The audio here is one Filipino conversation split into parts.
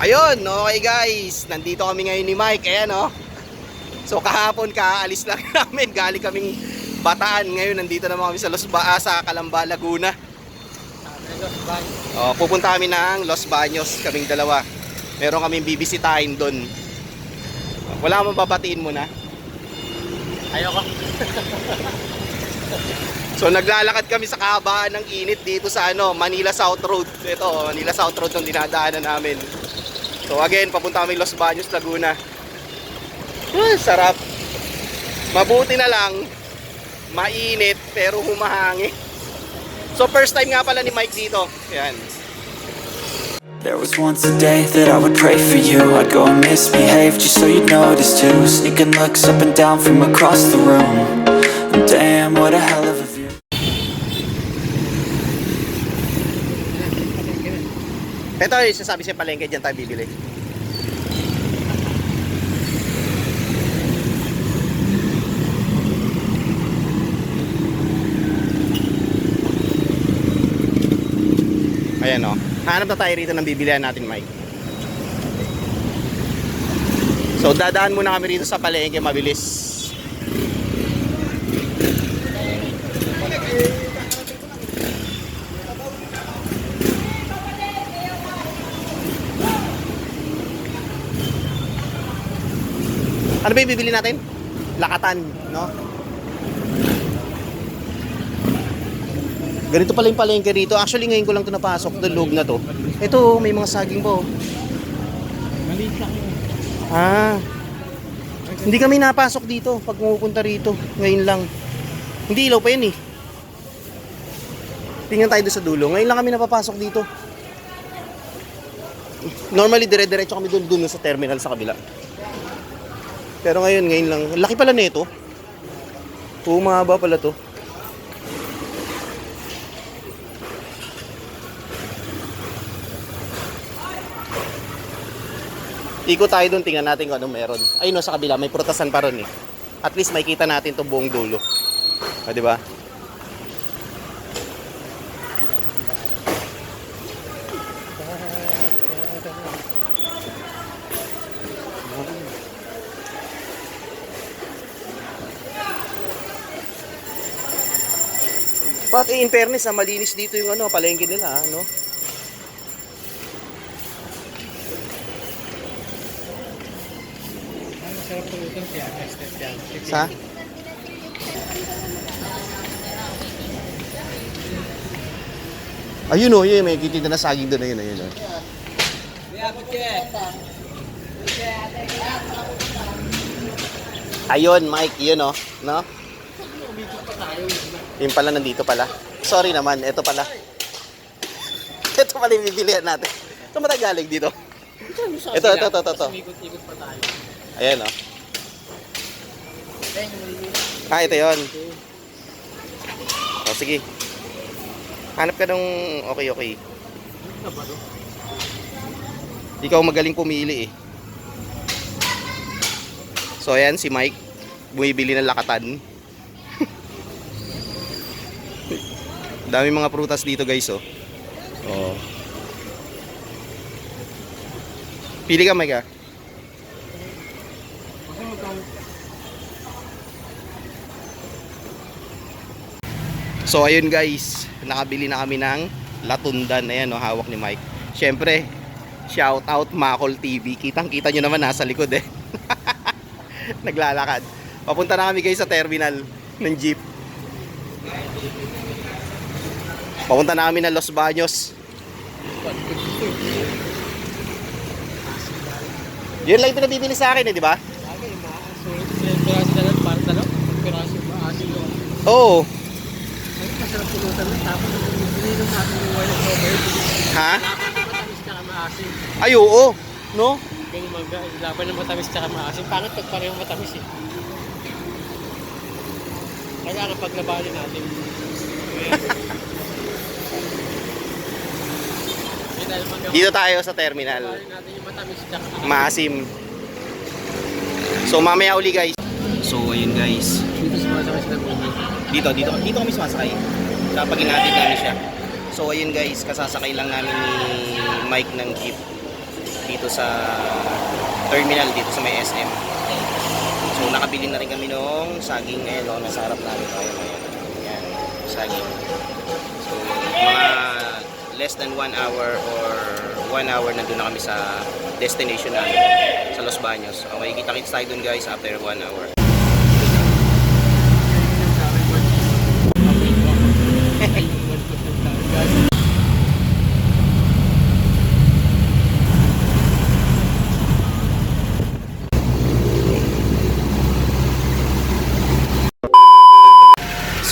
Ayun, okay guys. Nandito kami ngayon ni Mike. Ayan oh. So kahapon kaalis lang namin. Galing kaming Bataan. Ngayon nandito naman kami sa sa Calamba, Laguna. Oh, pupunta kami ng Los Baños, kaming dalawa. Meron kaming bibisitahin doon. Wala mo babatiin mo na? Ayoko. So naglalakad kami sa kahabaan ng init dito sa Manila South Road. Ito, Manila South Road yung dinadaanan namin. So again, papunta kami Los Baños, Laguna. Sarap. Mabuti na lang, mainit pero humahangin. So first time nga pala ni Mike dito. Ayan. There was once a day that I would pray for you. I'd go and misbehave just so you'd notice too. Sneaking looks up and down from across the room. Damn, what a hell of a view. Ito yung sasabi siya palengke, dyan tayo bibili. Ayan o. Hanap na tayo rito ng bibilihan natin, Mike. So dadaan muna kami rito sa palengke, mabilis. Ano ba yung bibili natin? Lakatan, no? Ganito pala yung palengke rito. Actually, ngayon ko lang ito napasok. Ito, loob na to. Ito, may mga saging po. Maliit lang yun. Ah. Hindi kami napasok dito pag pumupunta rito. Ngayon lang. Hindi ilaw pa yun eh. Tingnan tayo doon sa dulo. Ngayon lang kami napapasok dito. Normally, dire-diretso kami doon sa terminal sa kabila. Pero ngayon lang. Laki pala nito. Mahaba pala to. Ikot tayo doon, tingnan natin kung anong meron. Ayun no, sa kabila, may prutasan pa ron eh. At least may kita natin 'tong buong dulo. Ah, di ba? But in fairness, malinis dito yung palengke nila, no? Masarap po ito. Kaya tested yan. Sa? Ayun oh, yun, may kitinda na saging doon, ayun. Ayun, Mike, yun oh, no? Yun pala, nandito pala. Sorry naman, ito pala. Ito pala yung bibilihan natin. Ito matagaling dito. Ito. Ikot pa tayo. Ayan oh. Ah, ito yun. O, sige. Hanap ka ng okay. Ikaw magaling pumili eh. So, ayan si Mike. Bumibili ng lakatan. Dami mga prutas dito guys oh. Oh. Pili ka, Mike ah. So ayun guys, nakabili na kami ng latundan. Ayan oh, hawak ni Mike. Syempre, shout out Macol TV. Kitang-kita nyo naman nasa likod eh. Naglalakad. Papunta na kami guys sa terminal ng jeep. Papunta na kami ng Los Baños. Yun lang yung pinabibili sa akin eh, di ba? Lagi, piraso na lang, para talong. Piraso maasin yun. Oo. Ay, masarap pulutan lang. Tapos, bininom natin yung wine of over. Ha? Laban ng matamis tsaka maasin. Ay, oo. No? Ganyan mga, laban ng matamis tsaka maasin. Pangit pag parehong matamis eh. Kailangan paglabanin natin. Dito tayo sa terminal. Labanin natin yung matamis tsaka Maasim. So mamaya uli guys. So ayun guys. dito sa matamis na buhay. Dito kami sumasakay. Kapag inatid namin siya. So ayun guys, kasasakay lang namin ni Mike ng jeep. Dito dito sa terminal dito sa may SM. So nakabili na rin kami nung saging ngayon, no, nasa harap namin tayo ngayon. Yan, saging. So mga less than 1 hour or 1 hour nandun na kami sa destination namin sa Los Baños. Okay, kita-kits tayo dun guys after 1 hour.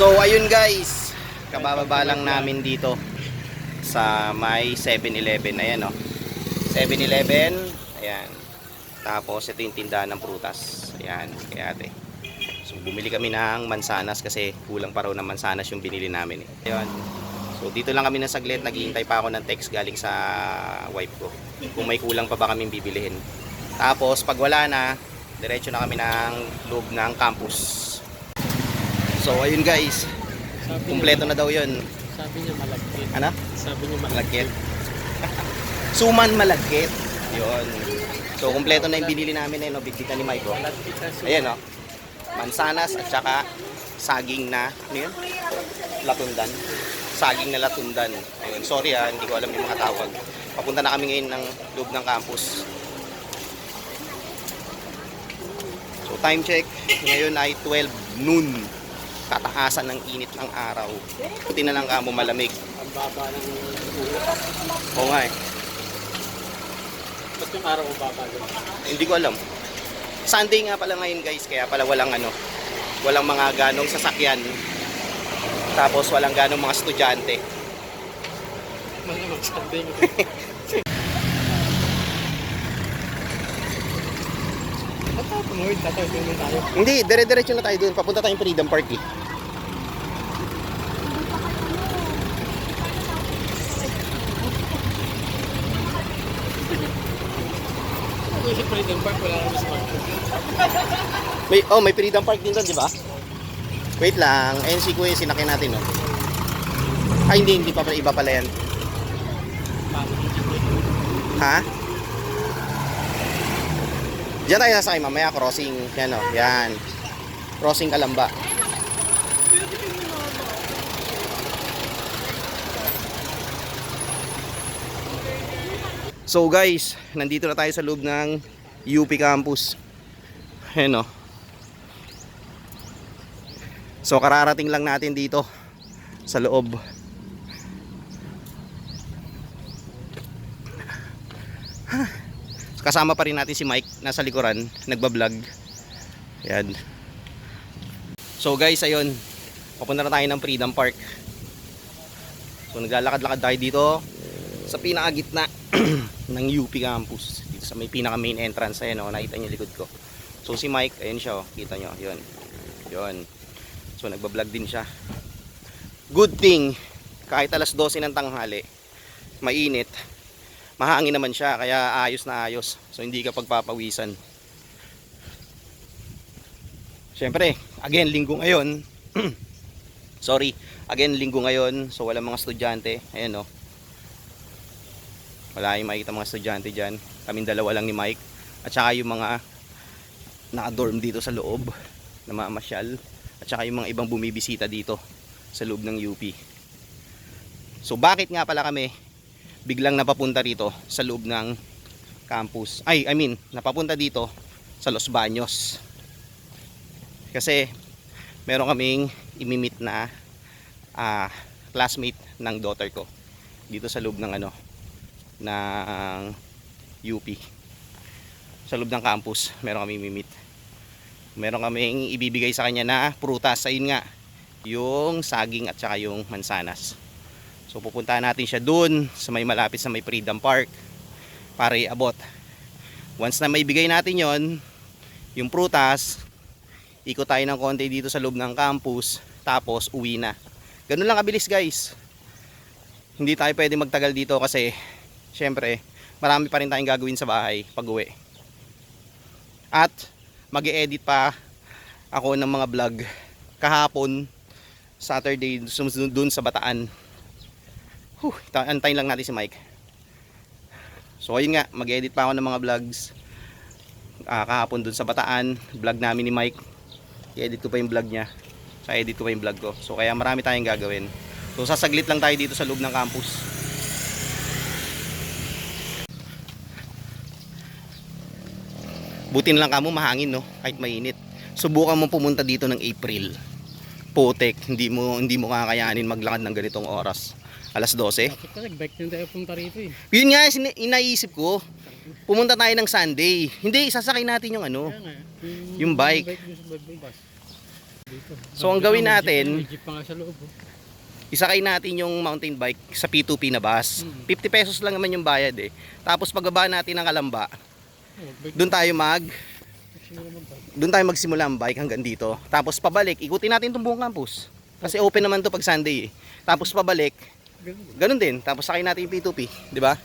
So ayun guys, kabababa lang namin dito sa may 7-Eleven. Ayan o, 7-Eleven. Ayan. Tapos ito yung tindahan ng prutas. Ayan, kaya ate. So bumili kami ng mansanas kasi kulang pa raw ng mansanas yung binili namin. Ayan. So dito lang kami na saglit, naghihintay pa ako ng text galing sa wife ko kung may kulang pa ba kaming bibilihin. Tapos pag wala na, diretso na kami ng loob ng campus. So ayun guys, kumpleto na daw yun. Sabi niya malagkit. Ano? Sabi niya Malagkit. Suman malagkit. Yun. So kumpleto na yung binili namin eh, no? Bigkita ni Mike. malagkit na suman. Ayan, no? Mansanas at saka saging na, ano yun? Latundan. Saging na latundan. Ayun, sorry hindi ko alam yung mga tawag. Papunta na kami ngayon ng loob ng campus. So time check, ngayon ay 12 noon. Katakasan ng init ng araw. Puti na lang kamo malamig. Ang baba ng ulo. Oo nga eh. Ba't yung araw ang baba doon? Hindi ko alam. Sunday nga pala ngayon guys, kaya pala walang walang mga ganong sasakyan. Tapos walang ganong mga estudyante. Malamang Sunday nyo. Matapos mo, tatawid na tayo. Hindi, dire-diretso na tayo doon. Papunta tayong Freedom Park eh. Kung sa Freedom Park, wala kami smartphone. May Freedom Park din doon, di ba? Wait lang. Ayun si Kuya, sinakyan natin, no? Ay, hindi pa pala. Iba pala yan. Ha? Diyan tayo nasakay mamaya. Crossing. Yan, o. Yan. Crossing Kalamba. So guys, nandito na tayo sa loob ng UP campus. Ayan, o. So kararating lang natin dito sa loob. Kasama pa rin natin si Mike, nasa likuran, nagbablog. Ayan. So guys, ayun, papunta na tayo ng Freedom Park. So naglalakad-lakad tayo dito sa pinakagitna ng UP campus, dito sa may pinaka main entrance. Ayan, o, nakita niyo likod ko. So si Mike, ayun siya, o, kita nyo, yun. Yun. So nagbablog din siya. Good thing, kahit alas 12 ng tanghali, mainit, mahangin naman siya, kaya ayos na ayos. So hindi ka pagpapawisan. Siyempre, again, linggo ngayon. Sorry, again, linggo ngayon. So walang mga estudyante. Ayan, o. Wala yung makikita mga estudyante dyan. Kaming dalawa lang ni Mike. At saka yung mga naka-dorm dito sa loob, na mamasyal. At saka yung mga ibang bumibisita dito sa loob ng UP. So bakit nga pala kami biglang napapunta rito sa loob ng campus? Napapunta dito sa Los Baños. Kasi meron kaming imimit na classmate ng daughter ko dito sa loob ng ng UP. Sa loob ng campus meron kaming imimit. Meron kaming ibibigay sa kanya na prutas. Ayun nga, yung saging at saka yung mansanas. So pupuntahan natin siya dun sa may malapit sa may Freedom Park para iabot. Once na may bigay natin yon, yung prutas, ikot tayo ng konti dito sa loob ng campus, tapos uwi na. Ganun lang kabilis guys. Hindi tayo pwede magtagal dito kasi syempre marami pa rin tayong gagawin sa bahay pag uwi. At mag-e-edit pa ako ng mga vlog kahapon, Saturday, dun sa Bataan. Antayin lang natin si Mike. So ayun nga, mag-edit pa ako ng mga vlogs. Kahapon dun sa Bataan, vlog namin ni Mike. I-edit ko pa yung vlog niya. Sa edit ko pa yung vlog ko. So kaya marami tayong gagawin. So sasaglit lang tayo dito sa loob ng campus. Buti na lang kamo mahangin, no? Kahit mainit. Subukan mo pumunta dito ng April. Putek, hindi mo kakayanin maglakad ng ganitong oras. Alas 12. Dapat ka nag-bike din tayo punta rito eh. Yun nga, inaisip ko. Pumunta tayo ng Sunday. Hindi, sasakay natin yung ano. Kaya nga, Yung bike. dun sa bus. Dito. So, ang gawin natin, May jeep pa nga sa loob. Oh. isakay natin yung mountain bike sa P2P na bus. 50 pesos lang naman yung bayad eh. Tapos pagbaba natin ng Kalamba, Mag-bike. doon tayo magsimula ang bike hanggang dito. Tapos pabalik, ikutin natin itong buong campus. Kasi open naman to pag Sunday eh. Tapos pabalik, ganun din. Tapos sakay natin yung P2P, di ba?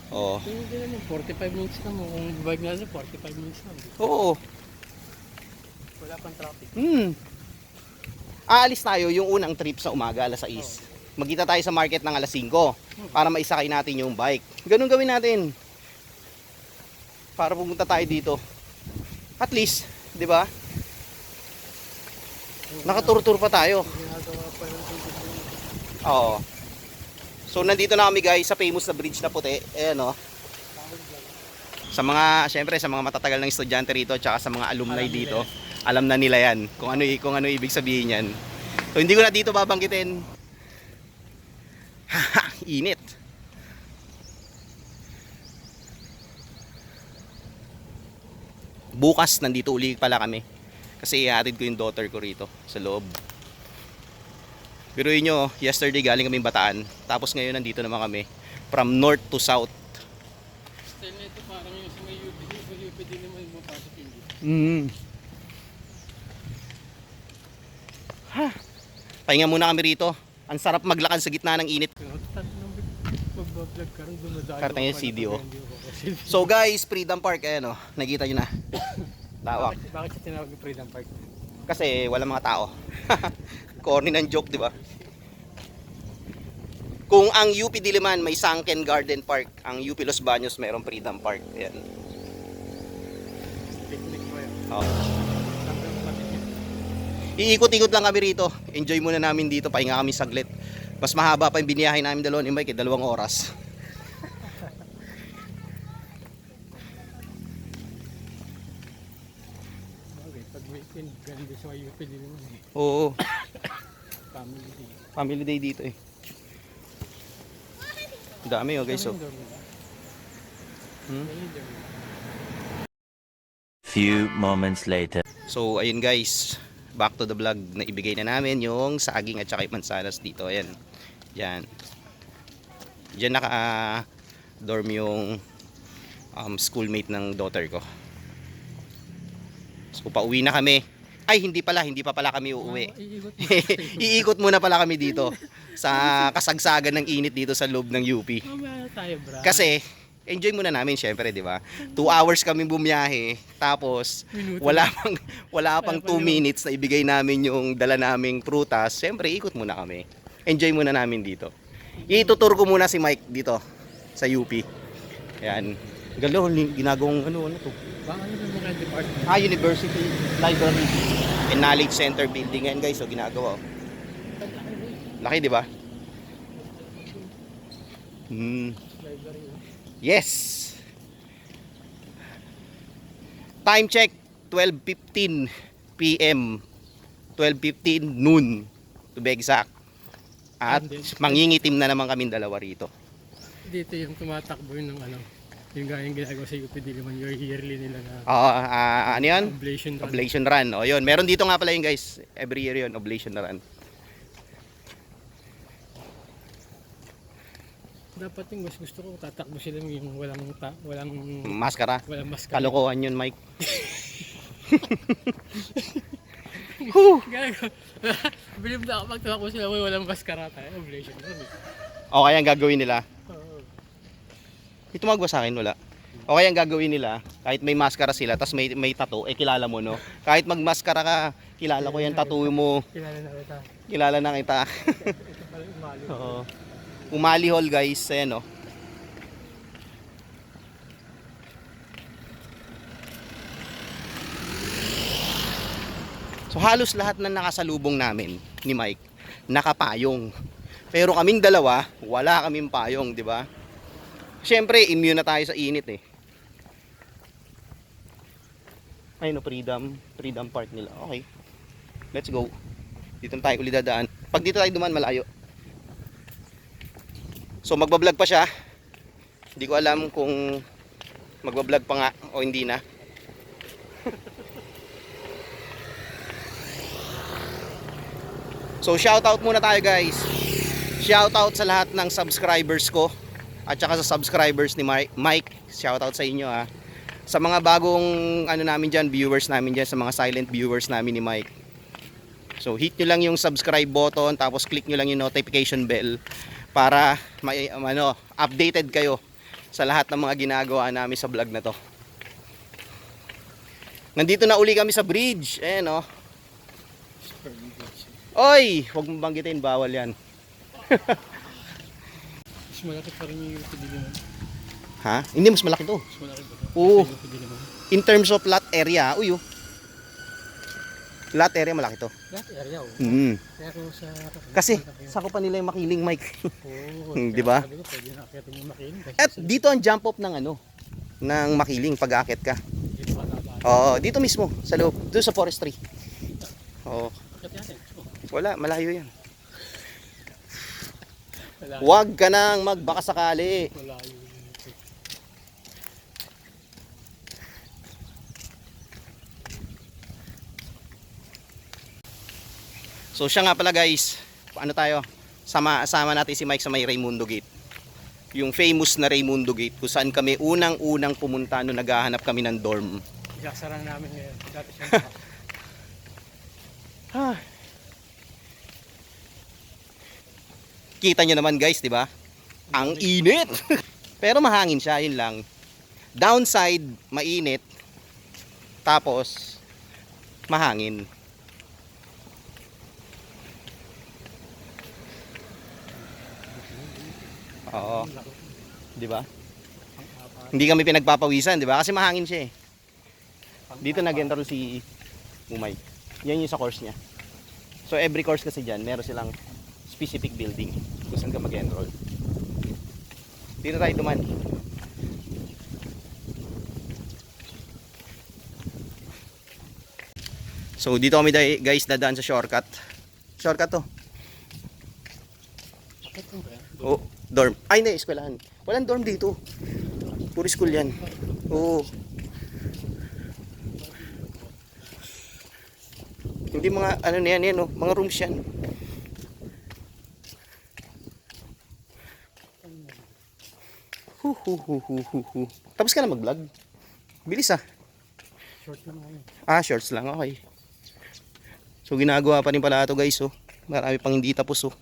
Oo. Hindi naman, 45 minutes na mo. Kung bike natin, 45 minutes na. Oo. Wala pang traffic. Aalis tayo yung unang trip sa umaga, alas 6. Magkita tayo sa market ng alas 5 para maisakay natin yung bike. Ganun gawin natin. Para pumunta tayo dito. At least, di ba? Nakatur-tur pa tayo. Ginagawa pa yung Oo. So nandito na kami guys sa famous na bridge na puti. Ayan o. Sa mga, syempre sa mga matatagal ng estudyante rito at sa mga alumni dito, alam na nila yan kung ano ibig sabihin yan. So hindi ko na dito babanggitin. Haha, init. Bukas nandito uli pala kami. Kasi ihatid ko yung daughter ko rito sa loob. Pero yun nyo, yesterday galing kami Bataan. Tapos ngayon nandito naman kami. From north to south. style na ito parang yung sa may UP. Sa UP din naman yung mapasok hindi. Pahinga muna kami rito. Ang sarap maglakad sa gitna ng init. Mag-vlog ka rin, dumadaan. Kartang yung CDO. So guys, Freedom Park, ayan o. Nakita nyo na. Tawag. Bakit siya tinawag yung Freedom Park? Kasi wala mga tao. Corny ng joke, di ba? Kung ang UP Diliman may Sunken Garden Park, ang UP Los Baños mayroong Freedom Park. Ayan. Picnic mo yun. Oh. Sabi ng matikin. Iikot-ikot lang kami rito. Enjoy muna namin dito. Pahinga kami saglit. Mas mahaba pa yung biniyahin namin dalawang ni Mike, 2 oras. Okay, pag weekend, ganun din sa UP din naman eh. Oo. Family day. Family day dito eh. Ang dami oh guys oh. Few moments later. So ayun guys, back to the vlog na ibigay na namin yung saging at saka yung mansanas dito. Ayan. Yan. Diyan naka-dorm yung schoolmate ng daughter ko. So pauwi na kami. Ay hindi pa pala kami uuwi. Iikot Iikot muna pala kami dito sa kasagsagan ng init dito sa loob ng UP. Mamaya tayo, bro. Kasi enjoy muna namin syempre, di ba? 2 hours kami bumiyahe, tapos wala pang 2 minutes na ibigay namin yung dala naming prutas. Syempre, ikot muna kami. Enjoy muna namin dito. Itutur ko muna si Mike dito sa UP. Ayan. Galo, ginagawang ano to? Baka ano yung mga department? University Library and Knowledge Center building yan guys, so ginagawa. Laki, di ba? Library. Yes. Time check 12:15 PM. 12:15 noon to be exact. At mangingitim na naman kaming dalawa rito. Dito yung tumatakbo yun ng ano. Yung gayang ginagawa sa UP Diliman, yung yearly nila na Ano yan? oblation run. Oblation run. O yun, meron dito nga pala yun guys. Every year yun, oblation run. Dapat yung gusto ko tatakbo sila yung walang Maskara. maskara. Kalokohan yun, Mike. Believe na ako magtatakbo sila walang maskara tayo. Oblation run. O kaya ang gagawin nila, Oo. ito magwa sa akin, wala. O kaya ang gagawin nila, kahit may maskara sila, tas may tattoo, kilala mo, no? Kahit magmaskara ka, kilala ko yan, tattoo mo, Kilala na kita. kilala na kita. Ito pala yung mali. Oo. Umali hall guys, ayan o. So halos lahat na nakasalubong namin ni Mike nakapayong. Pero kaming dalawa, wala kaming payong, di ba? Siyempre, immune na tayo sa init eh. Ay no, Freedom Park nila. Okay. Let's go. Dito na tayo ulit dadaan. Pag dito tayo duman, malayo. So magbablog pa siya. Hindi ko alam kung magbablog pa nga o hindi na. So shoutout muna tayo guys. Shoutout sa lahat ng subscribers ko at saka sa subscribers ni Mike. Shoutout sa inyo ha. Sa mga bagong ano namin dyan, viewers namin dyan, sa mga silent viewers namin ni Mike. So hit nyo lang yung subscribe button, tapos click nyo lang yung notification bell para may updated kayo sa lahat ng mga ginagawa namin sa vlog na to. Nandito na uli kami sa bridge. Ayan oh. Oy, huwag mong banggitin, bawal yan. Mas malaki pa rin yung UP Diliman. Ha? Hindi, mas malaki to. Mas malaki ba? Oo. Sa UP Diliman. In terms of lot area, uy oh. Lot area malaki to. Lahat area oh. Pero sa... Kasi sakupan nila yung Makiling, Mike. Oo. Di ba? Sabi ko, pwede na akitin yung Makiling. At dito ang jump off ng ng Makiling pag aakit ka. Dito pa nabaan. Oo, dito mismo sa loob, doon sa forestry. Oo. Akit natin. Wala, malayo yan. Wala. Huwag ka nang magbaka sakali. Wala yung... So siya nga pala guys, ano tayo? Sama natin si Mike sa may Raimundo Gate. Yung famous na Raimundo Gate kung saan kami unang-unang pumunta nung naghahanap kami ng dorm. Iyaksara namin ngayon. Dati siya. Kita nyo naman guys, di ba? Ang init! Pero mahangin siya, yun lang. Downside, mainit. Tapos, mahangin. Oo. Di ba? Hindi kami pinagpapawisan, di ba? Kasi mahangin siya eh. Dito nag-enroll si Umay. Yan yung sa course niya. So every course kasi dyan, meron silang specific building kung saan ka mag-enroll. Dito tayo duman. So dito kami guys dadaan sa shortcut. Shortcut to. Akit mo ba yan? Oh, dorm. Ay hindi, eskwelahan. Walang dorm dito. Puro school yan. Oo. Hindi mga ano na yan, oh, mga rooms yan. Hu. Tapos ka na mag-vlog? Bilis ah. Short lang ngayon. Ah, shorts lang, okay. So ginagawa pa rin pala ito guys, oh. Marami pang hindi tapos, oh.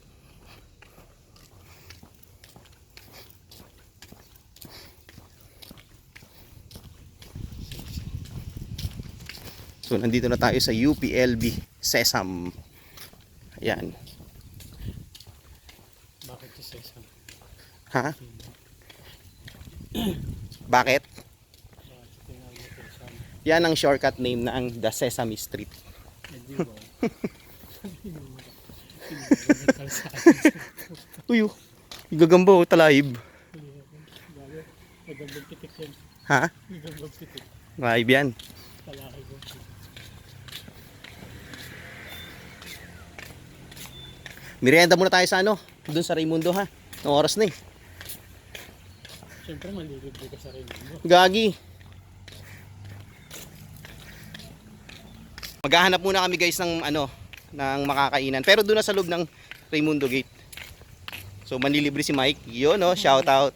So nandito na tayo sa UPLB Sesam. Ayan. Bakit si Sesam? Ha? Bakit? Bakit tinawag mo Sesam? Yan ang shortcut name ng The Sesame Street. Hindi ba? Uy, gagamba oh, talayib. Magandang pitik yan. Ha? Magandang pitik. Talayib yan. Talaki ko. Merienda muna tayo sa doon sa Raimundo ha. Ang oras na eh. Siyempre malilibre ka sa rin mo. Gagi. Maghahanap muna kami guys ng ng makakainan. Pero doon na sa loob ng Raimundo Gate. So manlilibre si Mike. Yun shout out.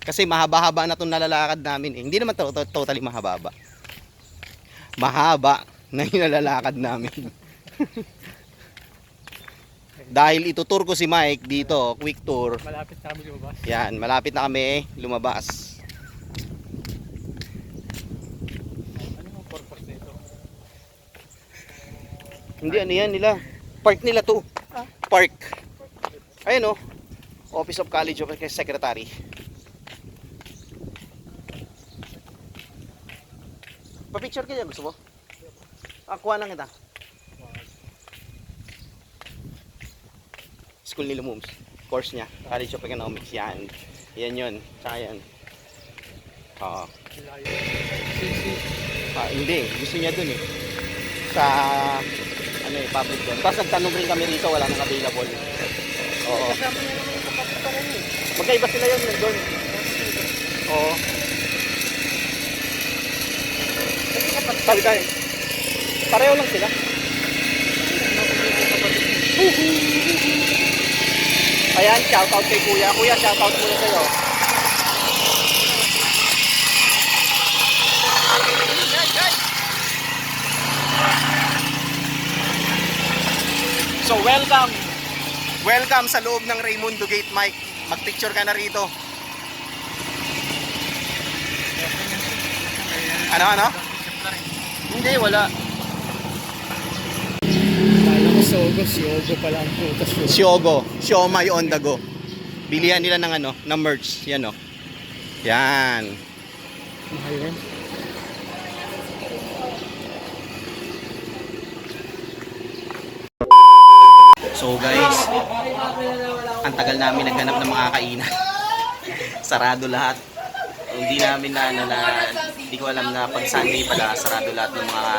Kasi mahaba-haba na itong nalalakad namin eh. Hindi naman totally mahaba. Mahaba na yung nalalakad namin. Dahil itutur ko si Mike dito, quick tour. Malapit kami lumabas. Yan, malapit na kami lumabas. Ano ang purpose nito? Hindi yan nila. Park nila to. Park. Ayun Office of College of Secretary. Pa-picture ka dyan, gusto mo? Kuha lang kita. School ni Lumums. Course niya. College of Economics. Yan. Yan yun. Tsaka yan. Oo. Hindi. Gusto niya dun eh. Sa ano eh, public doon. Tapos nagtanong rin kami rito. Wala nang available. Oo. Magkaiba sila yun doon. Oo. Sabi tayo. Pareho lang sila. Ayan, shoutout kay Kuya. Kuya, shoutout muna sa'yo. So, welcome. Welcome sa loob ng Raimundo Gate, Mike. Magpicture ka na rito. Ano? Hindi, wala. Kala ko Sogo, Siogo pala ang putas yun. Siogo, Siomay on the go. Bilihan nila ng ano, ng merch. Yan o. Yan. Mahal yan. So guys, ang tagal namin naghanap ng mga kainan. Sarado lahat. Hindi namin hindi ko alam na pag Sunday pala sarado lahat ng mga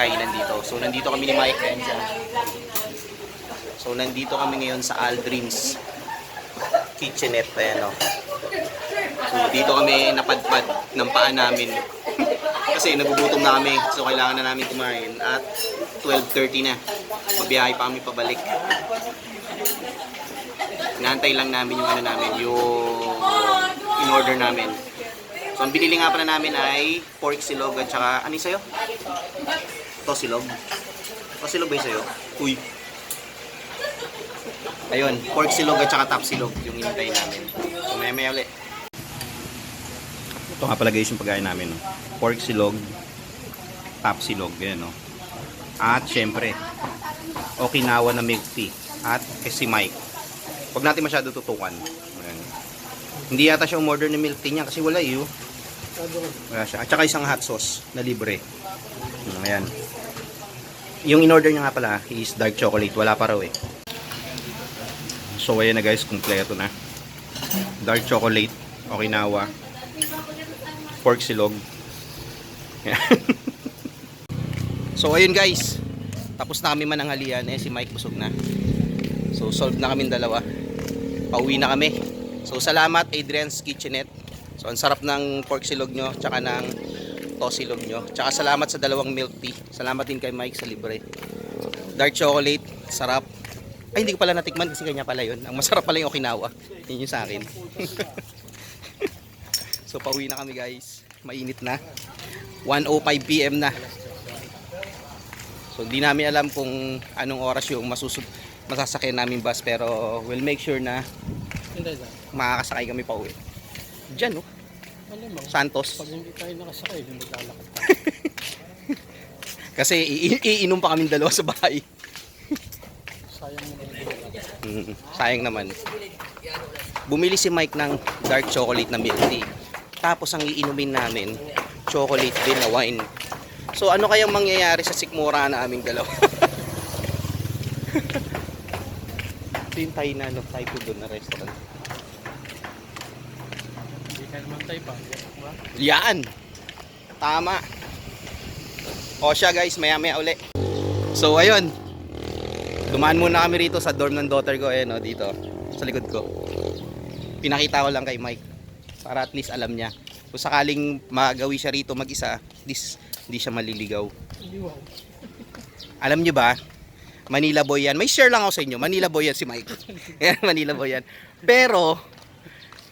kainan dito. So nandito kami ni Mike. Ayan siya. So nandito kami ngayon sa Aldrin's Kitchenette. Ayan o. So dito kami napadpad ng paa namin. Kasi nagugutom na kami. So kailangan na namin kumain. At 12:30 na. Mabiyahe pa kami pabalik. Inaantay lang namin yung ano namin, yung in-order namin. So ang binili nga pala namin ay pork silog at saka, ano yung sa'yo? Tosilog. Tosilog ba yung sa'yo? Uy. Ayun, pork silog at saka tapsilog yung inintay namin. So maya ulit. Ito nga pala guys yung pagkain namin. No? Pork silog, tapsilog, ganyan no. At syempre, Okinawa na milk tea. At si Mike. Huwag natin masyado tutukan. Ayan. Hindi yata siya umorder ng milk tea niya kasi wala eh. Wala siya. At saka isang hot sauce na libre. Ayan. Yung in-order niya nga pala is dark chocolate. Wala pa raw eh. So ayan na guys, kumpleto na. Dark chocolate, Okinawa, pork silog. So ayun guys, tapos na kami mananghalian. Si Mike busog na. So solve na kami dalawa. Pauwi na kami. So salamat Adrian's Kitchenette. So ang sarap ng pork silog nyo, tsaka ng tosilog nyo. Tsaka salamat sa dalawang milk tea. Salamat din kay Mike sa libre. Dark chocolate, sarap. Ay hindi ko pala natikman kasi kanya pala yun. Ang masarap pala yung Okinawa. Yun yung sa akin. So pauwi na kami guys. Mainit na. 1:05 PM na. So hindi namin alam kung anong oras yung masasakyan namin bus, pero we'll make sure na makakasakay kami pa uwi. Diyan no? Santos. Pag hindi tayo nakasakay, hindi lalakad tayo. Kasi iinom pa kami dalawa sa bahay. Sayang naman. Sayang naman. Bumili si Mike ng dark chocolate na milk tea. Tapos ang iinumin namin, chocolate din na wine. So ano kayang mangyayari sa sikmura na aming dalawa? Ito yung Thai na Thai food doon na restaurant. Hindi ka naman tayo pa. Yan! Tama! O siya guys, maya uli. So ayun, dumaan muna kami rito sa dorm ng daughter ko. Ayan o, dito, sa likod ko. Pinakita ko lang kay Mike para at least alam niya. Kung sakaling magawi siya rito mag-isa, hindi siya maliligaw. Alam niyo ba, Manila boy yan. May share lang ako sa inyo. Manila boy yan si Mike. Yan, Manila boy yan. Pero,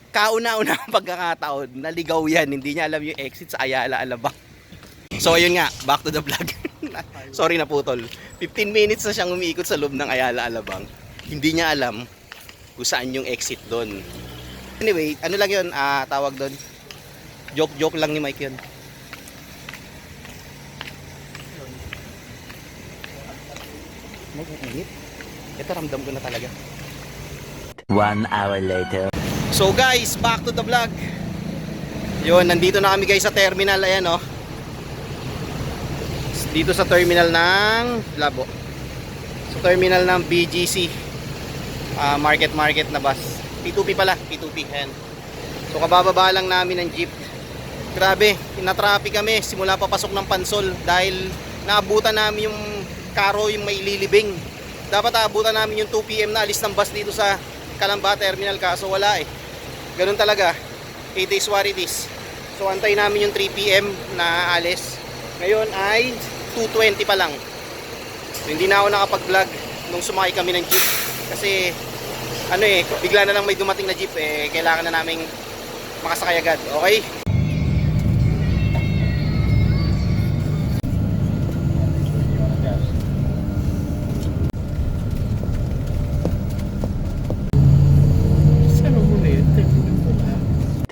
kauna-una ang pagkakataon, naligaw yan. Hindi niya alam yung exit sa Ayala, Alabang. So, ayun nga. Back to the vlog. Sorry na putol. 15 minutes na siyang umiikot sa loob ng Ayala, Alabang. Hindi niya alam kung saan yung exit doon. Anyway, ano lang yun, tawag doon. Joke lang ni Mike yun. Mag-init. Ito ramdam ko na talaga. 1 hour later. So guys, back to the vlog. Yun, nandito na kami guys sa terminal. Ayan oh. dito sa terminal ng Labo. Sa terminal ng BGC. Market na bus. P2P pala, P2P. Ayan. So kabababa lang namin ng jeep. Grabe, na-traffic kami simula papasok ng Pansol dahil naabutan namin yung karo yung may ililibing. Dapat aabutan namin yung 2 PM na alis ng bus dito sa Calamba Terminal, kaso wala eh. Ganun talaga. It is what it is. So antay namin yung 3 PM na alis. Ngayon ay 2:20 pa lang. So, hindi na ako nakapag-vlog nung sumakay kami ng jeep kasi ano eh, bigla na lang may dumating na jeep eh, kailangan na naming makasakay agad. Okay? Saan mo muna yun?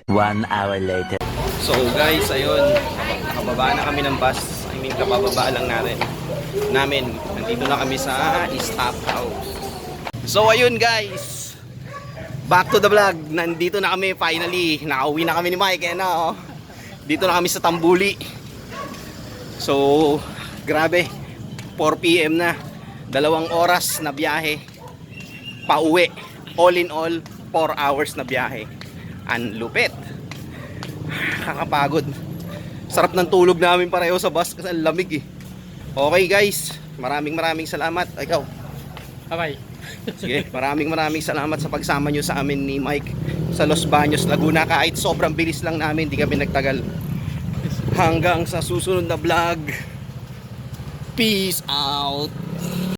1 hour later. So guys, ayun, nakababa na kami ng bus. I mean, kabababa lang namin. Nandito na kami sa stop house. So ayun guys, back to the vlog. Nandito na kami finally. Nakauwi na kami ni Mike. Ayan na, oh. Dito na kami sa Tambuli. So, grabe. 4 PM na. 2 oras na biyahe. Pauwi. All in all, 4 hours na biyahe. Ang lupit. Kakapagod. Sarap ng tulog namin pareho sa bus kasi ang lamig eh. Okay guys, maraming salamat. Ikaw. Bye-bye. Sige, maraming salamat sa pagsama nyo sa amin ni Mike sa Los Baños, Laguna. Kahit sobrang bilis lang namin, di kami nagtagal. Hanggang sa susunod na vlog. Peace out.